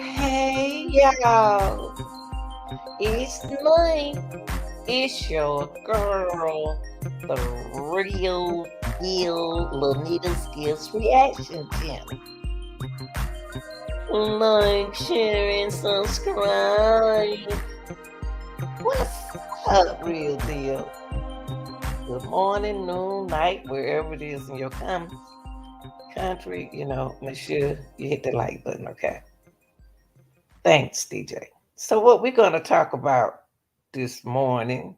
Hey y'all, it's me. It's your girl, the real deal Lanita Skills Reaction Channel. Like, share, and subscribe. What's up, real deal? Good morning, noon, night, wherever it is in your country, make sure you hit the like button, okay? Thanks, DJ. So, what we're going to talk about this morning,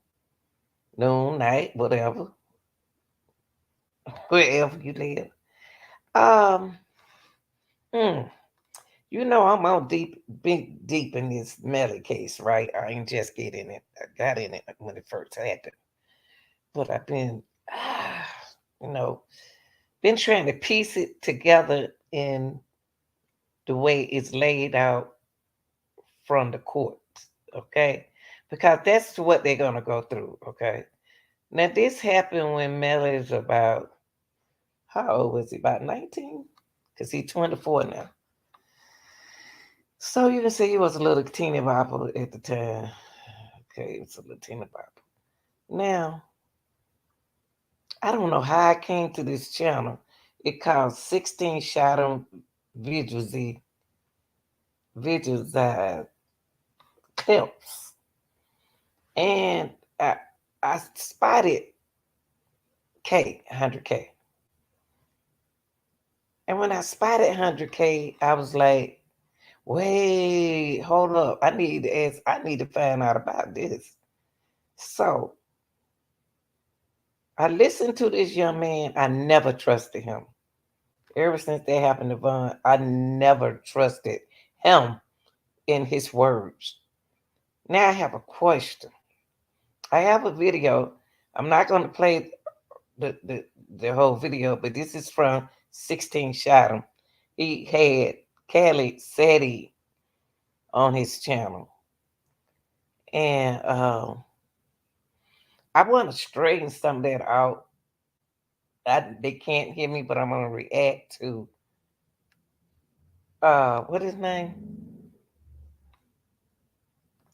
noon, night, whatever, wherever you live. Um, hmm, I'm on deep in this Melly case, right? I ain't just getting it. I got in it when it first happened, but I've been, you know, been trying to piece it together in the way it's laid out from the courts, okay? Because that's what they're gonna go through, okay? Now this happened when Melly's about, how old was he? About 19? Because he's 24 now. So you can say he was a little teeny bopper at the time. Okay, it's a little teeny bopper. Now, I don't know how I came to this channel. It called 16 Shot on Visuals Clips. And I spotted 100K. And when I spotted 100K, I was like, wait, hold up. I need to find out about this. So I listened to this young man. I never trusted him. Ever since that happened to Vaughn, I never trusted him in his words. Now I have a question. I have a video. I'm not going to play the whole video, but this is from 16 Shot him. He had Kelly Seti on his channel. And I want to straighten some of that out. They can't hear me, but I'm going to react to, what is his name?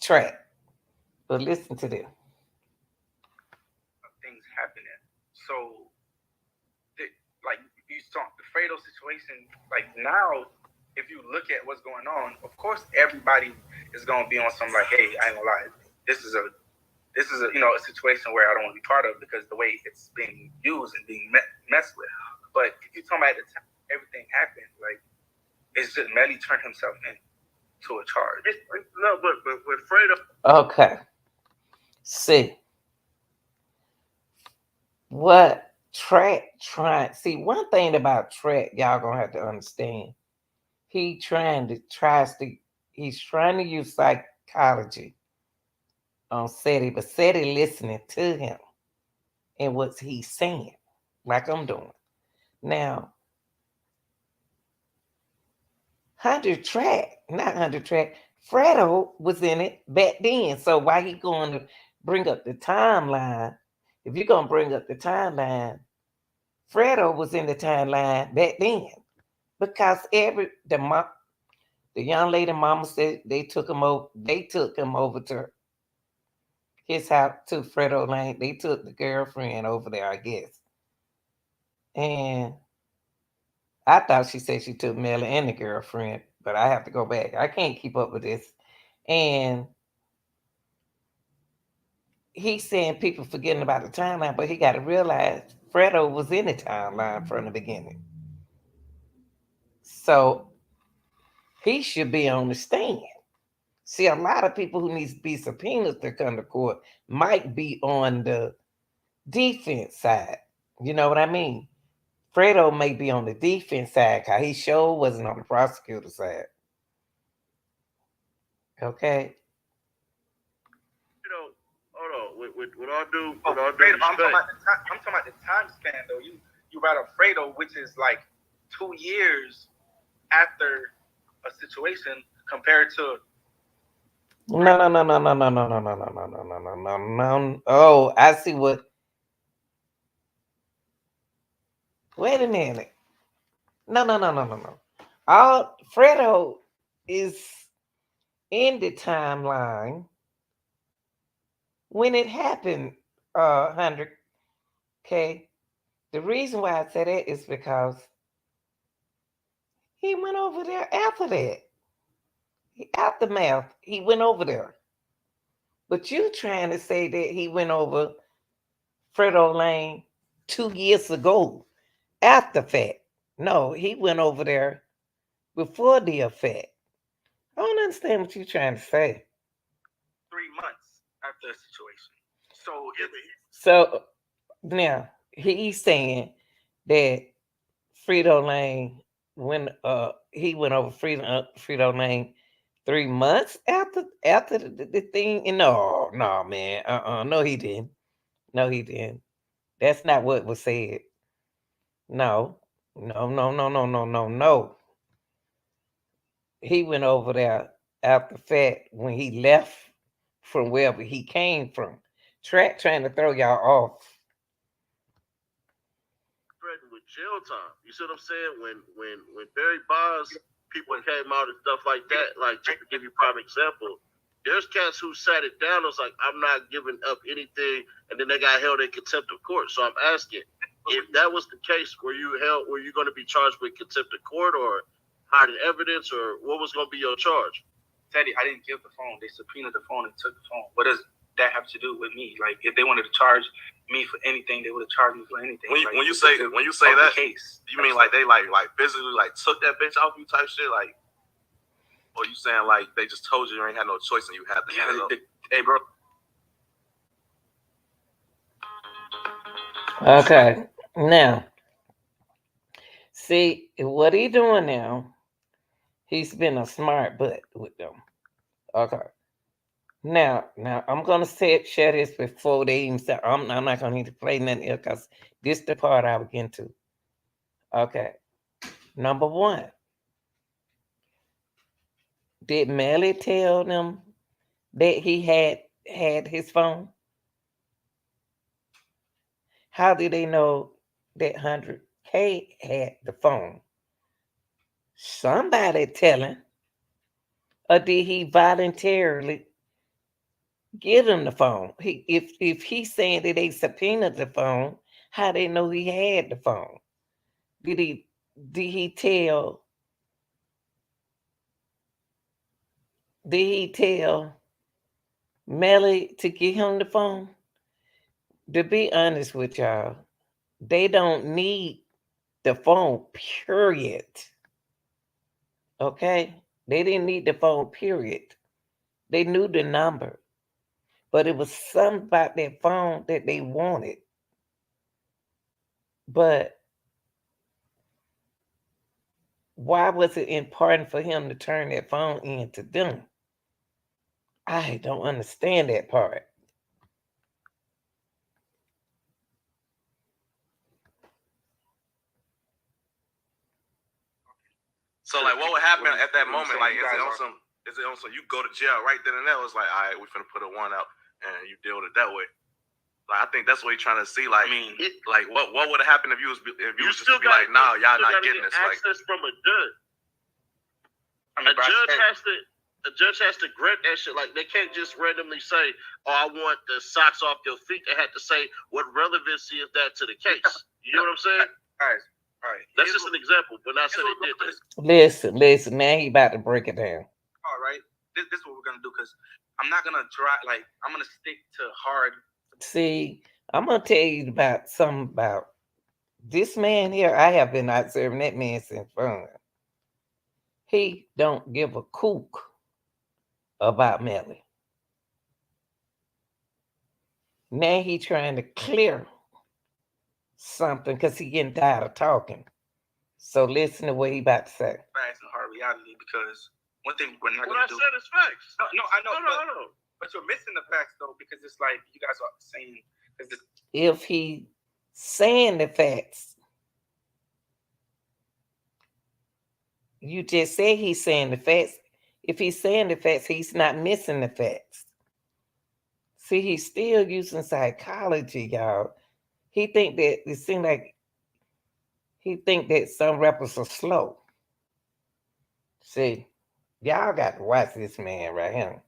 Track. But listen to this. Things happening. So, like you saw the Fredo situation, like now, if you look at what's going on, of course everybody is gonna be on some like, hey, I ain't gonna lie, this is a a situation where I don't want to be part of because the way it's being used and being messed with. But if you talking about the time everything happened, like it's just Melly turned himself in to a charge. No, but with Fredo. Okay. See. What Track trying, see, one thing about Track, y'all gonna have to understand. He's trying to use psychology on Seti, but Seti listening to him and what he's saying, like I'm doing. Now, 100 Track, not 100 Track, Fredo was in it back then. So why he going to bring up the timeline? If you're gonna bring up the timeline, Fredo was in the timeline back then. Because the young lady mama said they took him over to his house, to Fredo Lane. They took the girlfriend over there, I guess. And I thought she said she took Melly and the girlfriend, but I have to go back. I can't keep up with this. And he's saying people forgetting about the timeline, but he got to realize Fredo was in the timeline from the beginning. So he should be on the stand. See, a lot of people who needs to be subpoenaed to come to court might be on the defense side. You know what I mean? Fredo may be on the defense side because he sure wasn't on the prosecutor side. Okay. You know, hold on. With all due, Oh, with all due Fredo, I'm talking respect, about the time. I'm talking about the time span though. You write a Fredo, which is like 2 years after a situation compared to No, no, no, no, no, no, no, no, no, no, no, no, no, no, no, no. Oh, I see what. Wait a minute. No, no, no, no, no, no. All Fredo is in the timeline when it happened. 100K. The reason why I say that is because he went over there after that. Aftermath. He went over there. But you trying to say that he went over Fredo Lane 2 years ago after fact. No, he went over there before the effect. I don't understand what you're trying to say. 3 months after a situation. So yeah, it, So now he's saying that Frito Lane he went over Frito Lane 3 months after the thing. And no man, no he didn't. No he didn't. That's not what was said. No, no, no, no, no, no, no, no. He went over there after fact when he left from wherever he came from. Track trying to throw y'all off. threatened with jail time. You see what I'm saying? When Barry Bonds people came out and stuff like that, like just to give you a prime example, there's cats who sat it down and was like, I'm not giving up anything, and then they got held in contempt of court. So I'm asking, if that was the case, were you going to be charged with contempt of court or hiding evidence, or what was going to be your charge? Teddy, I didn't give the phone. They subpoenaed the phone and took the phone. What does that have to do with me? Like, if they wanted to charge me for anything, they would have charged me for anything. When you say that, case, you mean like they like physically like took that bitch off you type shit, like, or you saying like they just told you ain't had no choice and you had to hand it up? Hey, bro. Okay. Now, see what he doing now. He's been a smart butt with them. Okay. Now I'm gonna share this before they even start. I'm not gonna need to play nothing else because this the part I will get into. Okay. Number one, did Melly tell them that he had his phone? How did they know that 100K had the phone? Somebody telling, or did he voluntarily give him the phone? If he's saying that they subpoenaed the phone, how they know he had the phone? Did he did he tell did he tell Melly to get him the phone? To be honest with y'all, they don't need the phone, period. Okay? They didn't need the phone, period. They knew the number. But it was something about that phone that they wanted. But why was it important for him to turn that phone in to them? I don't understand that part. So like, what would happen at that moment? Like, is it on some? You go to jail right then and there. It's like, all right, we finna put a warrant out, and you deal with it that way. Like, I think that's what he's trying to see. Like, like what would have happened if you was just to be like, nah, y'all not getting this. Access Like, from a judge. A judge has to grant that shit. Like, they can't just randomly say, "Oh, I want the socks off your feet." They had to say, "What relevancy is that to the case?" You know what I'm saying? All right. That's just an example, but not saying they did this. Listen. Now he about to break it down. All right. This is what we're gonna do because I'm not gonna I'm gonna stick to hard. See, I'm gonna tell you about something about this man here. I have been observing that man since fun. He don't give a kook about Melly. Now he trying to clear something because he getting tired of talking. So listen to what he about to say. Fast and hard reality because one thing we're not What going I to do. said is facts. No, I know. No. But you're missing the facts though, because it's like you guys are saying. If he saying the facts, you just say he's saying the facts. If he's saying the facts, he's not missing the facts. See, he's still using psychology, y'all. He think that it seems like he think that some rappers are slow. See, y'all got to watch this man right here.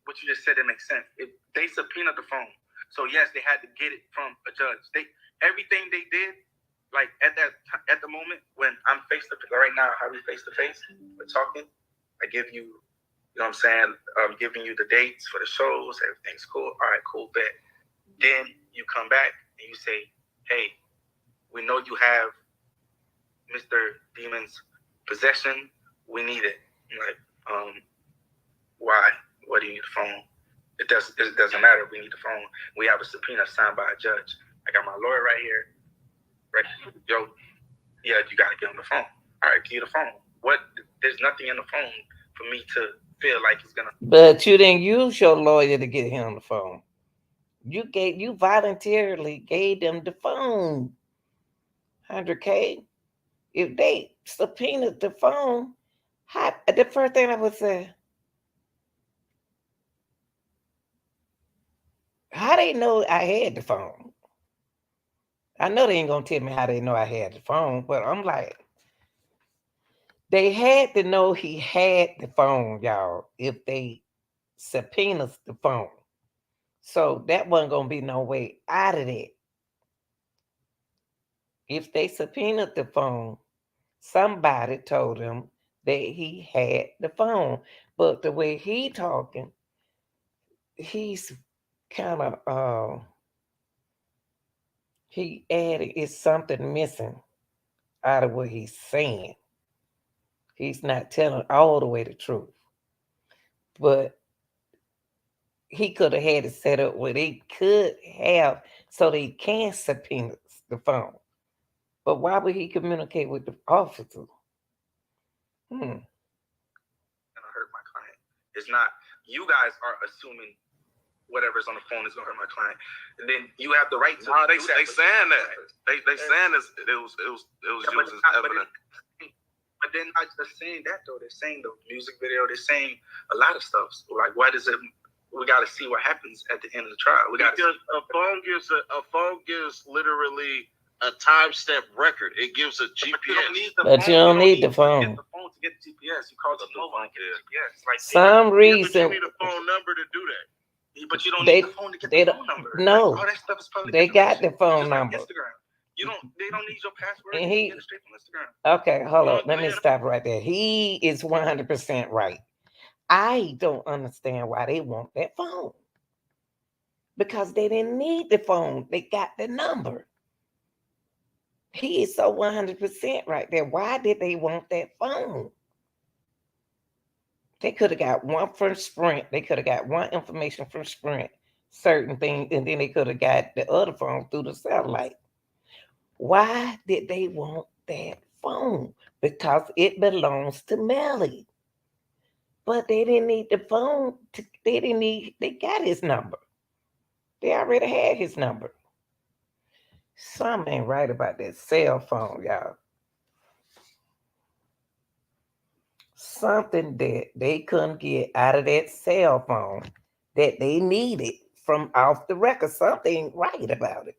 What you just said, it makes sense. If they subpoenaed the phone, so yes, they had to get it from a judge. Everything they did, like at the moment when I'm face to face, right now, how we face to face, we're talking. I give you, you know what I'm saying? I'm giving you the dates for the shows. Everything's cool. All right, cool, bet. Then you come back and you say, hey, we know you have Mr. Demon's possession. We need it. I'm like, why? What do you need the phone? It doesn't matter. We need the phone. We have a subpoena signed by a judge. I got my lawyer right here. Right, yo, yeah, you gotta get on the phone. All right, give you the phone. What? There's nothing in the phone for me to feel like he's gonna. But you didn't use your lawyer to get him on the phone. You voluntarily gave them the phone. 100K. If they subpoenaed the phone, the first thing I would say, how they know I had the phone? I know they ain't gonna tell me how they know I had the phone, but I'm like, they had to know he had the phone, y'all, if they subpoenaed the phone. So that wasn't gonna be no way out of it. If they subpoenaed the phone, somebody told him that he had the phone. But the way he talking, he's kind of he added it's something missing out of what he's saying. He's not telling all the way the truth. But he could have had it set up where they could have so they can subpoena the phone. But why would he communicate with the officer? Gonna hurt my client. It's not. You guys are assuming whatever's on the phone is gonna hurt my client, and then you have the right to. No, they saying that. They saying this. It was used as evidence. But they're not just saying that though. They're saying the music video. They're saying a lot of stuff. So like, why does it? We got to see what happens at the end of the trial. Because a phone gives literally a timestamp record. It gives a GPS. But you don't need the phone. You get the phone to get the GPS. You call the phone to get the GPS. Like some reason. But you need a phone number to do that. But you don't need the phone to get the phone number. No, like, all that stuff is public. They got the phone like number. Instagram. They don't need your password. And you get it straight from Instagram. Okay, hold on. Let me stop right there. He is 100% right. I don't understand why they want that phone. Because they didn't need the phone. They got the number. He is so 100% right there. Why did they want that phone? They could have got one from Sprint. They could have got one information from Sprint, certain things, and then they could have got the other phone through the satellite. Why did they want that phone? Because it belongs to Melly. But they didn't need the phone. They got his number. They already had his number. Something ain't right about that cell phone, y'all. Something that they couldn't get out of that cell phone that they needed from off the record. Something ain't right about it.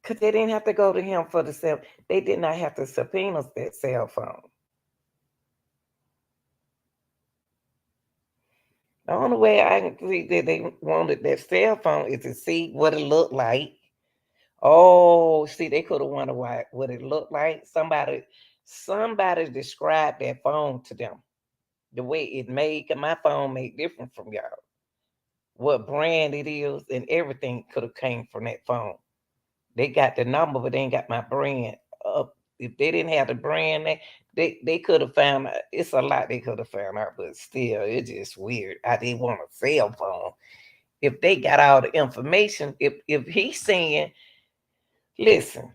Because they didn't have to go to him for the cell. They did not have to subpoena that cell phone. The only way I can see that they wanted that cell phone is to see what it looked like. Oh, see, they could have wondered what it looked like. Somebody described that phone to them. The way it made, cause my phone made different from y'all. What brand it is and everything could have came from that phone. They got the number, but they ain't got my brand up. If they didn't have the brand, they could have found out. It's a lot they could have found out, but still, it's just weird how they want a cell phone. If they got all the information, if he's saying, listen,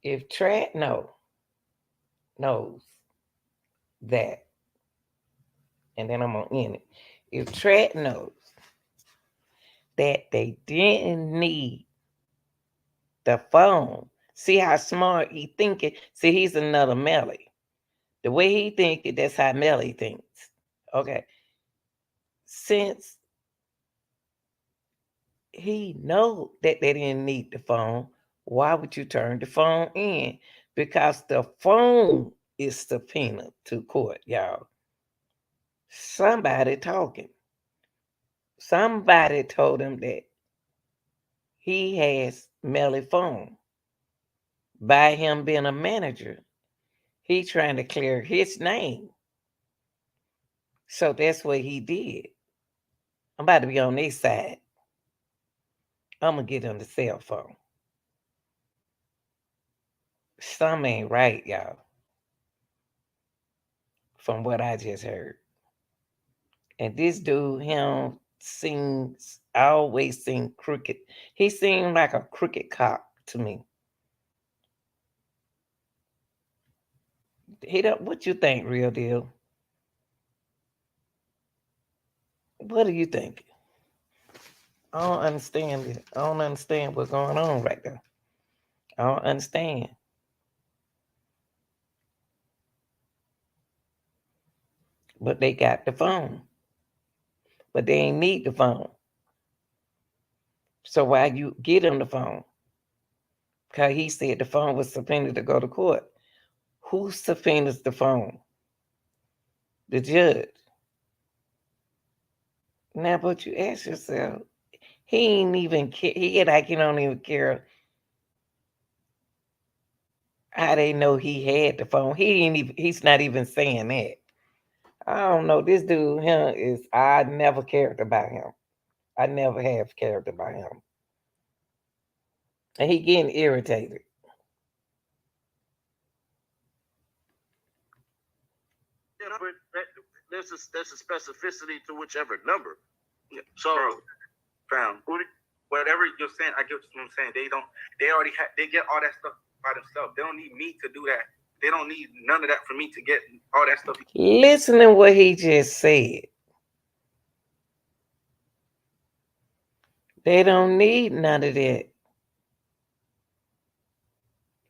If Track knows that, and then I'm gonna end it. If Track knows that they didn't need the phone, see how smart he thinking. See, he's another Melly. The way he thinking, that's how Melly thinks. Okay, since he know that they didn't need the phone, why would you turn the phone in? Because the phone is subpoenaed to court, y'all. Somebody talking. Somebody told him that he has Melly phone. By him being a manager, he trying to clear his name. So that's what he did. I'm about to be on this side. I'm gonna get on the cell phone. Some ain't right, y'all. From what I just heard. And this dude, him seems I always seen crooked. He seemed like a crooked cop to me. He don't what you think, real deal? What do you think? I don't understand it. I don't understand what's going on right there. I don't understand. But they got the phone. But they ain't need the phone. So why you get him the phone? Because he said the phone was subpoenaed to go to court. Who subpoenas the phone? The judge. Now, but you ask yourself, he ain't even care. He like he don't even care how they know he had the phone. He ain't even. He's not even saying that. I don't know. This dude here is. I never cared about him. I never have cared about him, and he getting irritated. Yeah, but there's a specificity to whichever number. Yeah. So, fam, whatever you're saying, I get what I'm saying. They already they get all that stuff by themselves. They don't need me to do that. They don't need none of that for me to get all that stuff. Listen to what he just said. They don't need none of that.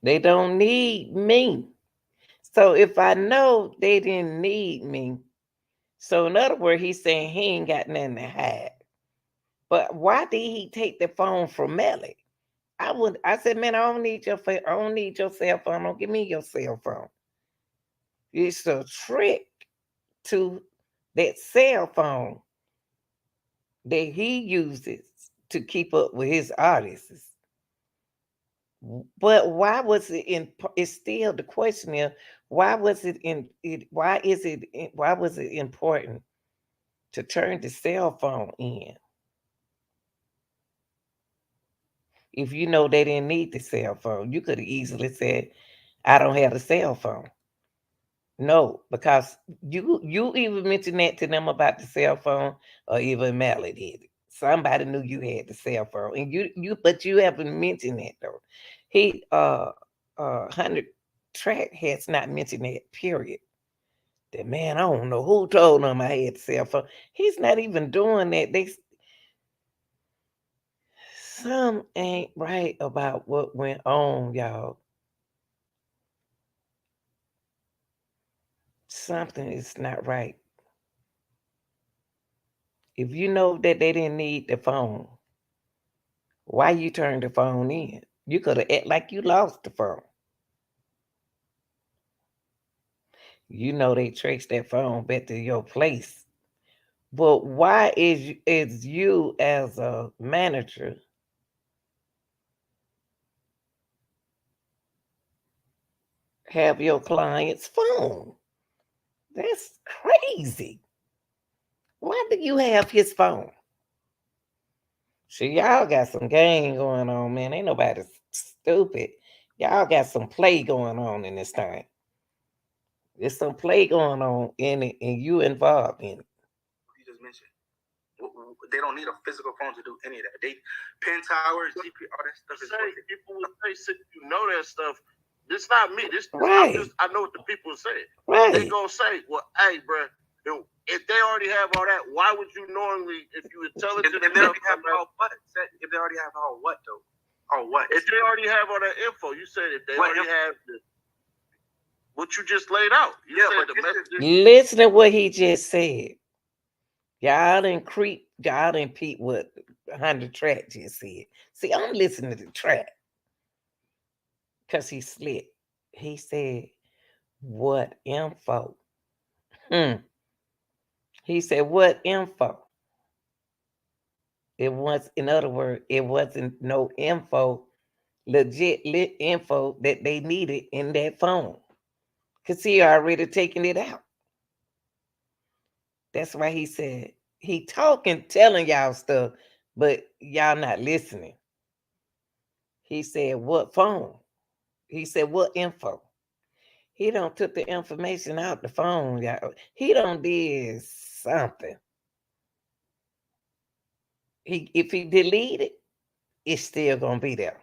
They don't need me. So if I know they didn't need me, so in other words, he's saying he ain't got nothing to hide. But why did he take the phone from Melly? I said, man, I don't need your phone. I don't need your cell phone. Don't give me your cell phone. It's a trick to that cell phone that he uses to keep up with his artists. But why was it in? It's still the question is why was it in? Why is it? Why was it important to turn the cell phone in if you know they didn't need the cell phone? You could have easily said, "I don't have a cell phone." No, because you even mentioned that to them about the cell phone, or even Melly did it. Somebody knew you had the cell phone, and but you haven't mentioned that though. He 100 track has not mentioned that. Period. That man, I don't know who told him I had the cell phone. He's not even doing that. Some ain't right about what went on, y'all. Something is not right. If you know that they didn't need the phone, why you turned the phone in? You could have act like you lost the phone. You know they traced that phone back to your place. But why is you as a manager have your client's phone? That's crazy. Why do you have his phone? See, y'all got some game going on, man. Ain't nobody stupid. Y'all got some play going on in this thing. There's some play going on in it, and you involved in it. You just mentioned they don't need a physical phone to do any of that. They pin towers, GP, all that stuff. People will say, you know that stuff. This not me. This Right. I know what the people say. They Right. gonna say, "Well, hey, bro, if they already have all that, why would you knowingly, if you intelligent If they enough, already have all what? If they already have all what though? Or what? if they already have all that info, you said if they What already info? have what you just laid out. You Yeah, said but the messages. Listen to what he just said. Y'all didn't creep. Y'all didn't peep what 100KTRACK just said. See, I'm listening to the track because he slick. He said, "What info?" He said, "What info?" It was, in other words, it wasn't no info, legit lit info that they needed in that phone. Cause he already taken it out. That's why he said he talking, telling y'all stuff, but y'all not listening. He said, "What phone?" He said, "What info?" He don't took the information out the phone, y'all. He don't did something. If he delete it, it's still gonna be there.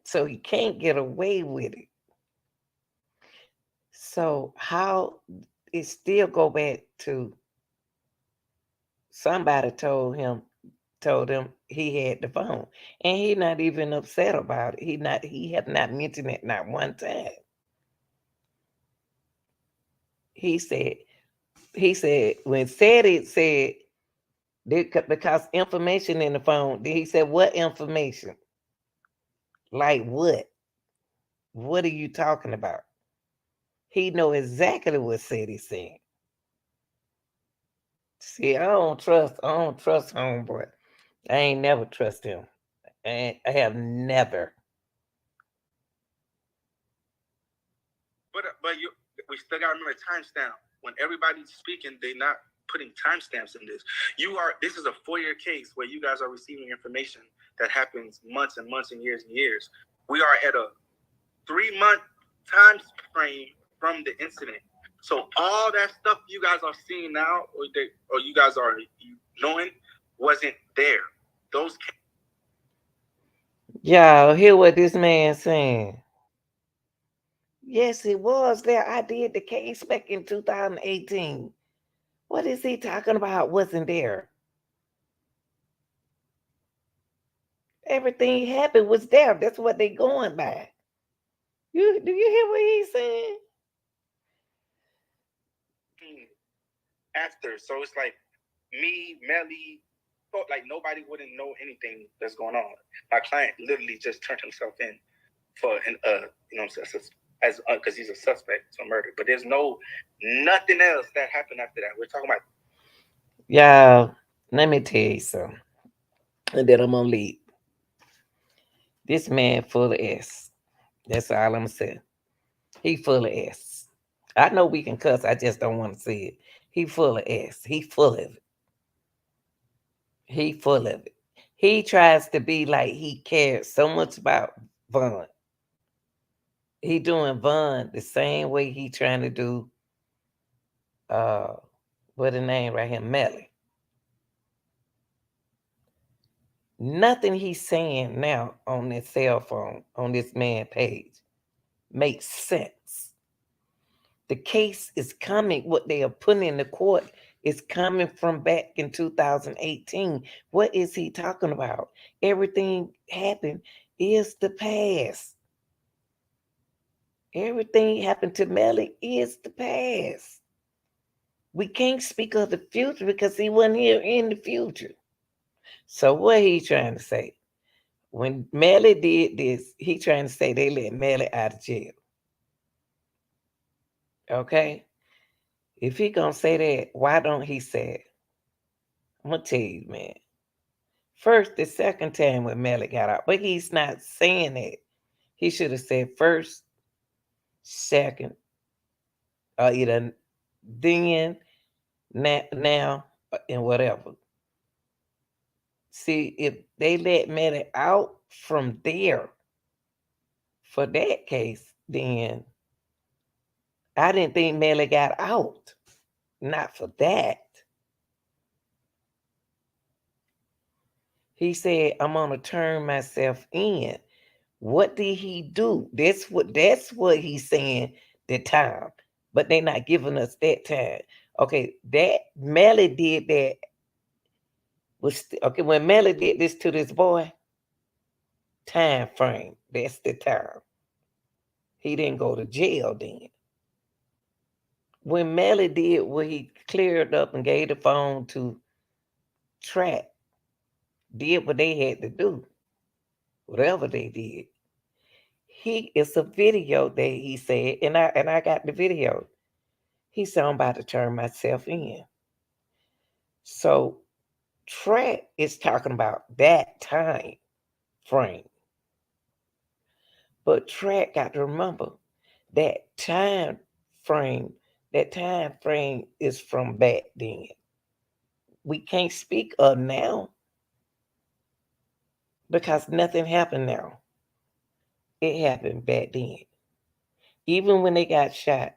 So he can't get away with it. So how it still go back to somebody told him he had the phone. And he not even upset about it. He have not mentioned it not one time. He said when said it said because information in the phone, then he said, "What information?" Like what? What are you talking about? He know exactly what said he said. See, I don't trust homeboy. I ain't never trust him. I have never. But we still gotta remember timestamp. When everybody's speaking, they're not putting timestamps in this. This is a 4-year case where you guys are receiving information that happens months and months and years. We are at a 3-month time frame from the incident. So all that stuff you guys are seeing now, or you guys are knowing, wasn't there. Those. Y'all hear what this man saying? Yes, it was there. I did the case back in 2018. What is he talking about? Wasn't there? Everything happened was there. That's what they going by. Do you hear what he's saying? After, so it's like me, Melly, like nobody wouldn't know anything that's going on. My client literally just turned himself in for as because he's a suspect for murder. But there's nothing else that happened after that. We're talking about. Y'all, let me tell you something. And then I'm gonna leave. This man full of S. That's all I'm gonna say. He full of S. I know we can cuss. I just don't want to say it. He full of S. He full of it. He full of it. He tries to be like he cares so much about Vaughn. He doing Vaughn the same way he trying to do what the name right here, Melly. Nothing he's saying now on this cell phone, on this man page, makes sense. The case is coming, what they are putting in the court is coming from back in 2018. What is he talking about? Everything happened is the past. Everything happened to Melly is the past. We can't speak of the future because he wasn't here in the future. So what he trying to say? When Melly did this, he trying to say they let Melly out of jail. Okay? If he gonna say that, why don't he say it? I'm gonna tell you, man. First, the second time when Melly got out, but he's not saying that. He should have said first, second, or either then, now, and whatever. See, if they let Melly out from there for that case, then I didn't think Melly got out. Not for that. He said, "I'm going to turn myself in." What did he do? That's what he's saying, the time. But they not giving us that time. Okay, that Melly did that okay, when Melly did this to this boy, time frame. That's the time. He didn't go to jail then. When Melly did what he cleared up and gave the phone to Track, did what they had to do, whatever they did. He it's a video that he said, and I got the video. He said, I'm about to turn myself in. So Track is talking about that time frame. But Track got to remember that frame, that time frame is from back then. We can't speak of now because nothing happened now. It happened back then. Even when they got shot,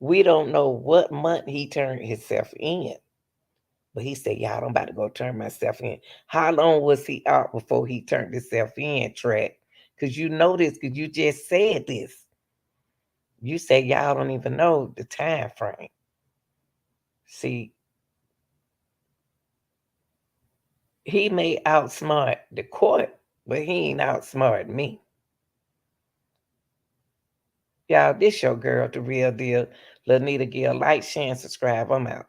we don't know what month he turned himself in. But he said, y'all, I'm about to go turn myself in. How long was he out before he turned himself in, Track? Because you know this, because you just said this. You say y'all don't even know the time frame. See, he may outsmart the court, but he ain't outsmart me. Y'all, this your girl, The Real Deal. Lanita Gill. Like, share, and subscribe. I'm out.